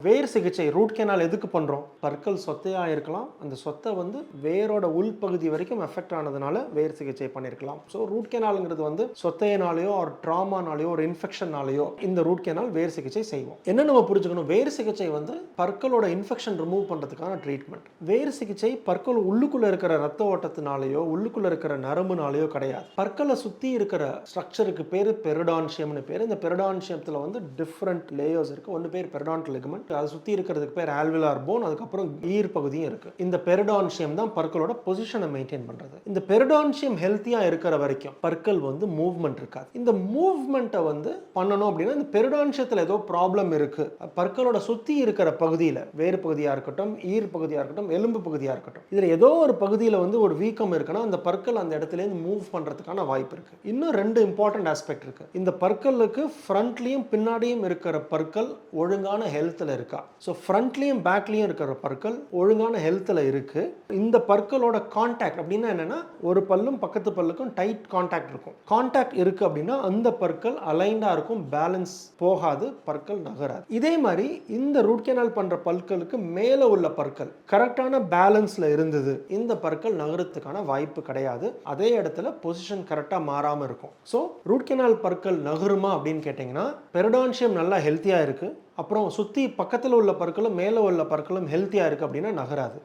வேர் சிகிச்சை root canal எதுக்கு பண்ணுறோம்? பற்கள் சொத்தையாக இருக்கலாம், அந்த சொத்தை வேரோட உள்பகுதி வரைக்கும் எஃபெக்ட் ஆனதுனால வேர் சிகிச்சை பண்ணியிருக்கலாம். ஸோ ரூட் கேனாலுங்கிறது சொத்தையினாலேயோ ஒரு ட்ராமானாலேயோ ஒரு இன்ஃபெக்ஷனாலேயோ இந்த ரூட் கேனால் வேர் சிகிச்சை செய்வோம். என்ன நம்ம புரிஞ்சுக்கணும், வேர் சிகிச்சை பற்களோட இன்ஃபெக்ஷன் ரிமூவ் பண்ணுறதுக்கான ட்ரீட்மெண்ட். வேர் சிகிச்சை பற்கள் உள்ளுக்குள்ளே இருக்கிற ரத்த ஓட்டத்தினாலேயோ உள்ளுக்குள்ளே இருக்கிற நரம்புனாலேயோ கிடையாது. பற்களை சுற்றி இருக்கிற ஸ்ட்ரக்சருக்கு பேர் பெரிடான்ஷியம்னு பேர். இந்த பெரிடான்ஷியத்தில் டிஃப்ரெண்ட் லேயர்ஸ் இருக்குது. ஒன்று பேர் பெரிடான்ட் லிகமெண்ட், அதை சுற்றி இருக்கிறதுக்கு பேர் ஆல்விலார் போன், அதுக்கப்புறம் ஈர் பகுதியும் இருக்குது. இந்த பெரிடான்ஷியம் தான் பற்களோட பொசிஷனை மெயின்டைன் பண்ணுறது. இந்த பெரிடான்ஷியம் ஹெல்த்தியாக இருக்கிற வரைக்கும் பற்கள் மூவ்மெண்ட் இருக்காது. இந்த மூவ்மெண்ட்டை பண்ணணும் அப்படின்னா இந்த பெரிடான்ஷியத்தில் ஏதோ ப்ராப்ளம் இருக்குது. பற்களோட சுற்றி இருக்கிற பகுதியில், வேறு பகுதியாக இருக்கட்டும், ஈர் பகுதியாக இருக்கட்டும், எலும்பு பகுதியாக இருக்கட்டும், இதில் ஏதோ ஒரு பகுதியில் ஒரு வீக்கம் இருக்குன்னா அந்த பற்கள் அந்த இடத்துலேருந்து மூவ் பண்ணுறதுக்கான வாய்ப்பு இருக்குது. இன்னும் ரெண்டு இம்பார்ட்டன்ட் ஆஸ்பெக்ட் இருக்குது. இந்த பற்களுக்கு ஃப்ரண்ட்லேயும் பின்னாடியும் இருக்கிற பற்கள் ஒழுங்கான ஹெல்த்தில் இருக்கா? ஸோ ஃப்ரண்ட்லேயும் பேக்லேயும் இருக்கிற பற்கள் ஒழுங்கான ஹெல்த்தில் இருக்குது. இந்த பற்களோட கான்டாக்ட் அப்படின்னா என்னென்னா, ஒரு பல்லும் பக்கத்து பல்லுக்கும் டைட் கான்டாக்ட் இருக்கும். கான்டாக்ட் இருக்குது அப்படின்னா அந்த பற்கள் அலைண்டாக இருக்கும், பேலன்ஸ் போகாது, பற்கள் நகராது. இதே மாதிரி இந்த ரூட் கேனால் பண்ணுற பற்களுக்கு மேலே உள்ள பற்கள் கரெக்டான பேலன்ஸில் இருந்தது, இந்த பற்கள் நகரத்துக்கான வாய்ப்பு கிடையாது. அதே இடத்துல பொசிஷன் கரெக்டாக மாறாமல் இருக்கும். ஸோ ரூட் கேனால் பற்கள் நகருமா அப்படின்னு கேட்டிங்கன்னா, பெரிடான்ஷியம் நல்லா ஹெல்த்தியாக இருக்குது, அப்புறம் சுற்றி பக்கத்தில் உள்ள பற்களும் மேலே உள்ள பற்களும் ஹெல்த்தியாக இருக்குது அப்படின்னா நகராது.